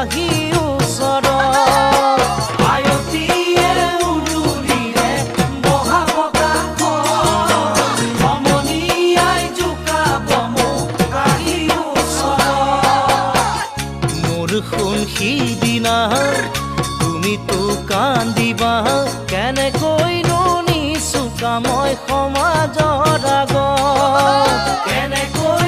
আহি ওচৰত আয়তীয়ে উৰুলিৰে বহাব কাষত সমনীয়াই জোকাব মোক আহি ওচৰত মোৰ শুন সিদিনা তুমিতো কান্দিবা কেনেকৈনো নিচুকা মই সমাজৰ আগত কেনেকৈ